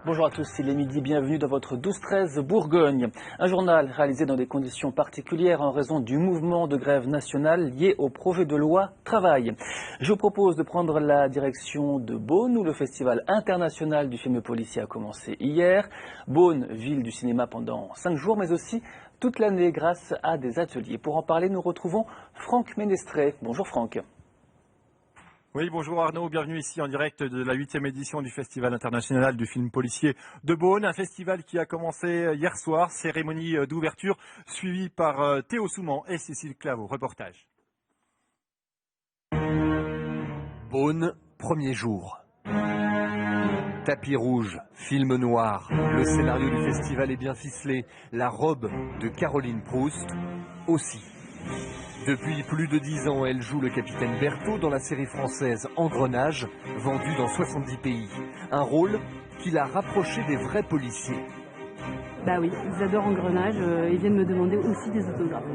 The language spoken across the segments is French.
Bonjour à tous, il est midi, bienvenue dans votre 12-13 Bourgogne. Un journal réalisé dans des conditions particulières en raison du mouvement de grève nationale lié au projet de loi Travail. Je vous propose de prendre la direction de Beaune où le festival international du film policier a commencé hier. Beaune, ville du cinéma pendant 5 jours, mais aussi toute l'année grâce à des ateliers. Pour en parler, nous retrouvons Franck Ménestré. Bonjour Franck. Oui, bonjour Arnaud, bienvenue ici en direct de la 8e édition du Festival international du film policier de Beaune. Un festival qui a commencé hier soir, cérémonie d'ouverture suivie par Théo Souman et Cécile Claveau. Reportage. Beaune, premier jour. Tapis rouge, film noir. Le scénario du festival est bien ficelé. La robe de Caroline Proust aussi. Depuis plus de 10 ans, elle joue le capitaine Berthaud dans la série française Engrenage, vendue dans 70 pays. Un rôle qui l'a rapproché des vrais policiers. Bah oui, ils adorent Engrenage, ils viennent me demander aussi des autographes.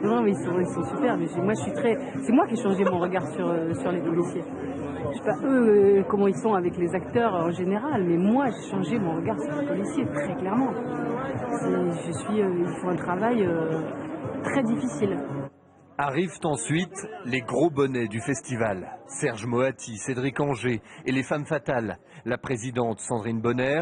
Non mais ils sont super, mais moi je suis très... C'est moi qui ai changé mon regard sur les policiers. Je sais pas eux comment ils sont avec les acteurs en général, mais moi j'ai changé mon regard sur les policiers, très clairement. Ils font un travail très difficile. Arrivent ensuite les gros bonnets du festival. Serge Moati, Cédric Anger et les femmes fatales. La présidente Sandrine Bonner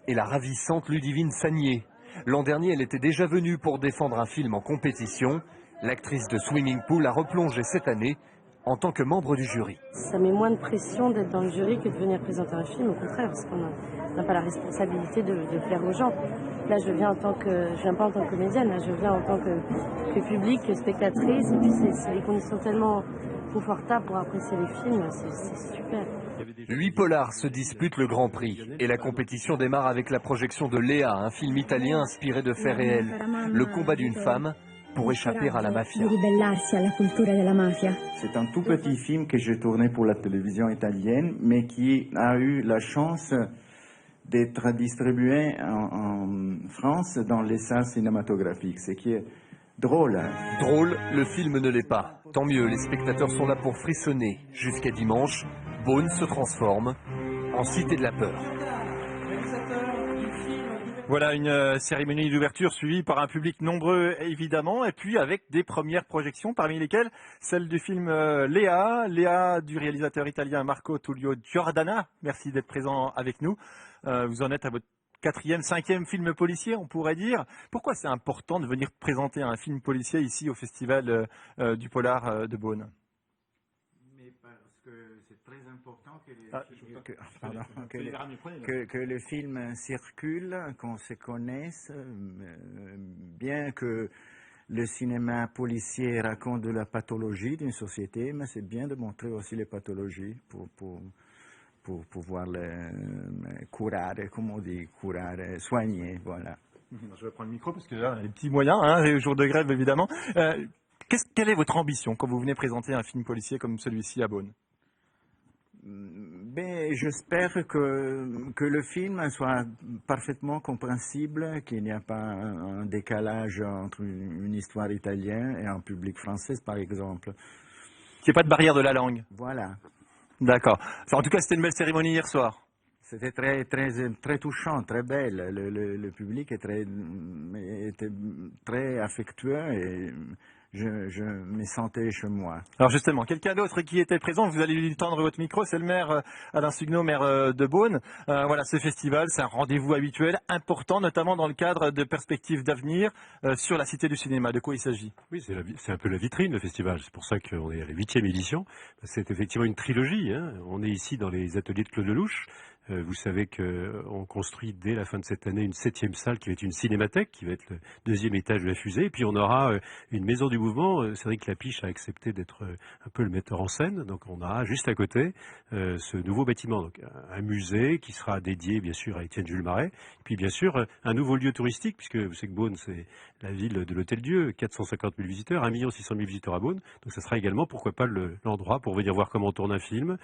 et la ravissante Ludivine Sagnier. L'an dernier, elle était déjà venue pour défendre un film en compétition. L'actrice de Swimming Pool a replongé cette année en tant que membre du jury. Ça met moins de pression d'être dans le jury que de venir présenter un film, au contraire, parce qu'on n'a pas la responsabilité de plaire aux gens. Là, je viens pas en tant que comédienne, là, je viens en tant que public, que spectatrice, et puis c'est les conditions tellement confortables pour apprécier les films, c'est super. 8 polars se disputent le Grand Prix et la compétition démarre avec la projection de Léa, un film italien inspiré de faits réels. Le combat d'une femme pour échapper à la mafia. C'est un tout petit film que j'ai tourné pour la télévision italienne, mais qui a eu la chance d'être distribué en France dans les salles cinématographiques, ce qui est drôle. Drôle, le film ne l'est pas. Tant mieux, les spectateurs sont là pour frissonner. Jusqu'à dimanche, Beaune se transforme en cité de la peur. Voilà une cérémonie d'ouverture suivie par un public nombreux évidemment et puis avec des premières projections parmi lesquelles celle du film Léa du réalisateur italien Marco Tullio Giordana. Merci d'être présent avec nous. Vous en êtes à votre 4e, 5e film policier, on pourrait dire. Pourquoi c'est important de venir présenter un film policier ici au Festival du Polar de Beaune? Parce que c'est très important que le film circule, qu'on se connaisse, bien que le cinéma policier raconte de la pathologie d'une société, mais c'est bien de montrer aussi les pathologies pour pouvoir les curer, comme on dit, soigner, voilà. Je vais prendre le micro parce que là, les petits moyens, les jours de grève évidemment. Quelle est votre ambition quand vous venez présenter un film policier comme celui-ci à Beaune? Ben, j'espère que le film soit parfaitement compréhensible, qu'il n'y a pas un décalage entre une histoire italienne et un public français, par exemple. Qu'il n'y ait pas de barrière de la langue. Voilà. D'accord. En tout cas, c'était une belle cérémonie hier soir. C'était très touchant, très belle. Le public était très affectueux et je me sentais chez moi. Alors justement, quelqu'un d'autre qui était présent, vous allez lui tendre votre micro, c'est le maire Alain Sugneau, maire de Beaune. Voilà, ce festival, c'est un rendez-vous habituel, important, notamment dans le cadre de perspectives d'avenir sur la Cité du cinéma. De quoi il s'agit? Oui, c'est un peu la vitrine, le festival. C'est pour ça qu'on est à la 8e édition. C'est effectivement une trilogie. On est ici dans les ateliers de Claude Lelouch. Vous savez qu'on construit dès la fin de cette année une 7e salle qui va être une cinémathèque, qui va être le 2e étage de la fusée. Et puis on aura une maison du mouvement. Cédric Lapiche a accepté d'être un peu le metteur en scène. Donc on aura juste à côté ce nouveau bâtiment. Donc un musée qui sera dédié bien sûr à Étienne Jules Marais. Et puis bien sûr un nouveau lieu touristique, puisque vous savez que Beaune c'est la ville de l'Hôtel-Dieu, 450 000 visiteurs, 1 600 000 visiteurs à Beaune. Donc ça sera également, pourquoi pas, l'endroit pour venir voir comment on tourne un film,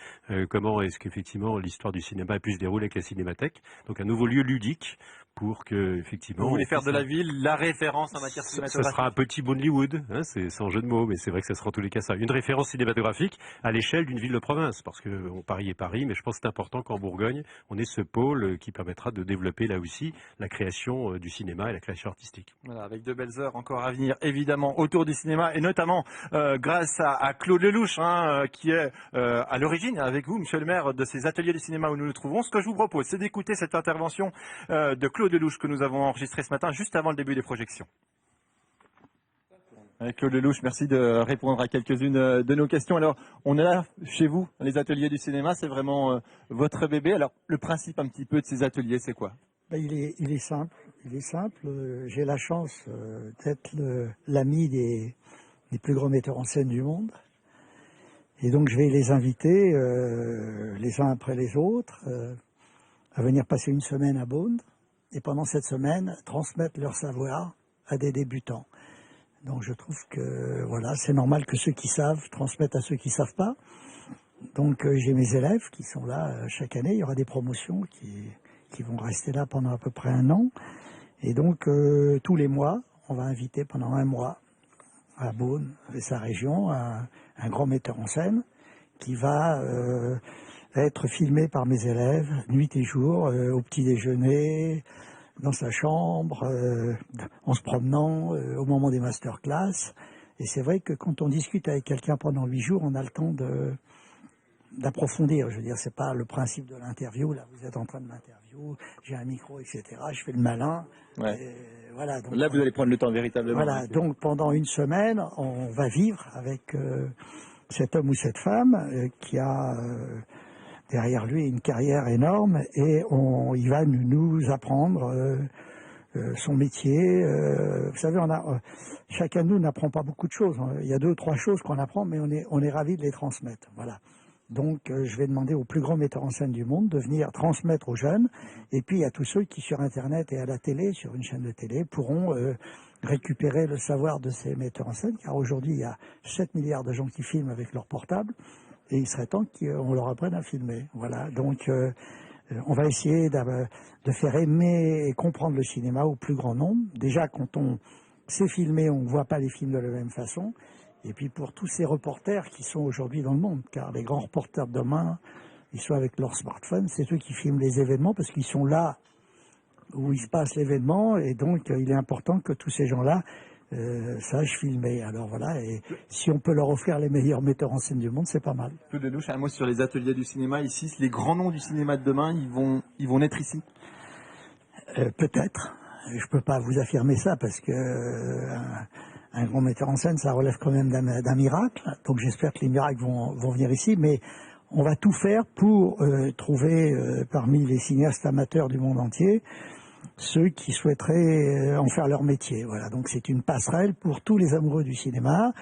comment est-ce qu'effectivement l'histoire du cinéma a pu se déroule avec la cinémathèque. Donc un nouveau lieu ludique pour que, effectivement... Vous voulez faire de la ville la référence en matière Ce cinématographique? sera un petit Bollywood, hein, c'est sans jeu de mots, mais c'est vrai que ça sera en tous les cas ça. Une référence cinématographique à l'échelle d'une ville de province, parce que Paris est Paris, mais je pense que c'est important qu'en Bourgogne, on ait ce pôle qui permettra de développer là aussi la création du cinéma et la création artistique. Voilà, avec de belles heures encore à venir, évidemment, autour du cinéma, et notamment grâce à Claude Lelouch, hein, qui est à l'origine, avec vous, monsieur le maire, de ces ateliers du cinéma où nous nous trouvons. Ce que je vous propose, c'est d'écouter cette intervention de Claude Lelouch que nous avons enregistrée ce matin, juste avant le début des projections. Claude Lelouch, merci de répondre à quelques-unes de nos questions. Alors, on est là chez vous, les ateliers du cinéma, c'est vraiment votre bébé. Alors, le principe un petit peu de ces ateliers, c'est quoi? Il est simple. J'ai la chance d'être l'ami des plus grands metteurs en scène du monde. Et donc, je vais les inviter, les uns après les autres, à venir passer une semaine à Beaune. Et pendant cette semaine, transmettre leur savoir à des débutants. Donc je trouve que voilà, c'est normal que ceux qui savent transmettent à ceux qui ne savent pas. Donc j'ai mes élèves qui sont là chaque année. Il y aura des promotions qui vont rester là pendant à peu près 1 an. Et donc tous les mois, on va inviter pendant 1 mois à Beaune et sa région un grand metteur en scène qui va être filmé par mes élèves nuit et jour au petit déjeuner, dans sa chambre, en se promenant, au moment des masterclass. Et c'est vrai que quand on discute avec quelqu'un pendant 8 jours, on a le temps d'approfondir. Je veux dire, c'est pas le principe de l'interview. Là, vous êtes en train de m'interview, j'ai un micro, etc. Je fais le malin. Ouais. Voilà, donc, là, vous allez prendre le temps véritablement. Voilà, donc pendant 1 semaine, on va vivre avec cet homme ou cette femme qui a... derrière lui une carrière énorme et il va nous apprendre son métier. Vous savez, chacun de nous n'apprend pas beaucoup de choses. Il y a 2 ou 3 choses qu'on apprend, mais on est ravis de les transmettre. Voilà. Donc, je vais demander aux plus grands metteurs en scène du monde de venir transmettre aux jeunes. Et puis, il y a tous ceux qui, sur Internet et à la télé, sur une chaîne de télé, pourront récupérer le savoir de ces metteurs en scène. Car aujourd'hui, il y a 7 milliards de gens qui filment avec leur portable. Et il serait temps qu'on leur apprenne à filmer. Voilà. Donc, on va essayer de faire aimer et comprendre le cinéma au plus grand nombre. Déjà, quand on sait filmer, on ne voit pas les films de la même façon. Et puis, pour tous ces reporters qui sont aujourd'hui dans le monde, car les grands reporters de demain, ils sont avec leur smartphone, c'est eux qui filment les événements parce qu'ils sont là où il se passe l'événement. Et donc, il est important que tous ces gens-là sachent filmer. Alors voilà, et si on peut leur offrir les meilleurs metteurs en scène du monde, c'est pas mal. Claude Lelouch, un mot sur les ateliers du cinéma ici. Les grands noms du cinéma de demain, ils vont naître ici? Peut-être. Je peux pas vous affirmer ça parce que un grand metteur en scène, ça relève quand même d'un miracle. Donc j'espère que les miracles vont venir ici, mais on va tout faire pour trouver parmi les cinéastes amateurs du monde entier ceux qui souhaiteraient en faire leur métier. Voilà, donc c'est une passerelle pour tous les amoureux du cinéma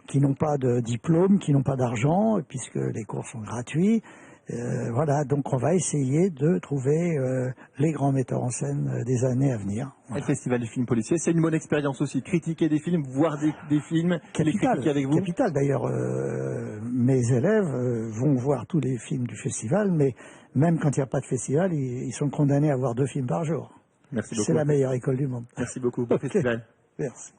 qui n'ont pas de diplôme, qui n'ont pas d'argent, puisque les cours sont gratuits. Voilà, donc on va essayer de trouver les grands metteurs en scène des années à venir. Voilà. Le Festival du film policier, c'est une bonne expérience aussi. Critiquer des films, voir des films, les critiquer avec vous. Capital, d'ailleurs, mes élèves vont voir tous les films du festival, mais même quand il n'y a pas de festival, ils sont condamnés à voir 2 films par jour. Merci beaucoup. C'est la meilleure école du monde. Merci beaucoup. Bon festival. Merci.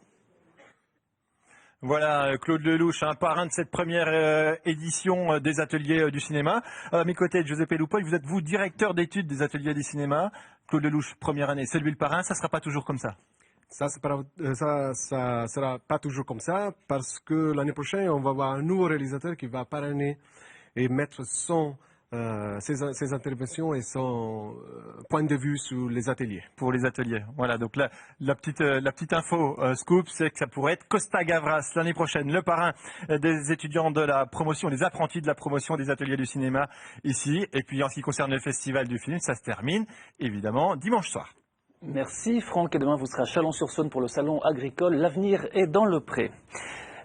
Voilà, Claude Lelouch, parrain de cette première édition des ateliers du cinéma. À mes côtés, Giuseppe Lupol, vous êtes vous directeur d'études des ateliers du cinéma. Claude Lelouch, première année, c'est lui le parrain, ça ne sera pas toujours comme ça? Ça sera pas toujours comme ça parce que l'année prochaine, on va avoir un nouveau réalisateur qui va parrainer et mettre ses interventions et son point de vue sur les ateliers. Pour les ateliers. Voilà, donc la petite info scoop, c'est que ça pourrait être Costa Gavras l'année prochaine, le parrain des étudiants de la promotion, des apprentis de la promotion des ateliers du cinéma ici. Et puis en ce qui concerne le festival du film, ça se termine évidemment dimanche soir. Merci Franck, et demain vous serez à Chalon-sur-Saône pour le salon agricole. L'avenir est dans le pré.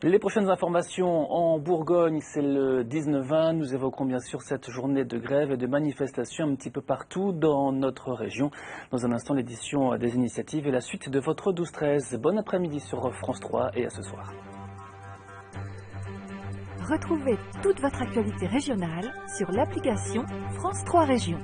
Les prochaines informations en Bourgogne, c'est le 19-20. Nous évoquerons bien sûr cette journée de grève et de manifestation un petit peu partout dans notre région. Dans un instant, l'édition des initiatives et la suite de votre 12-13. Bon après-midi sur France 3 et à ce soir. Retrouvez toute votre actualité régionale sur l'application France 3 Régions.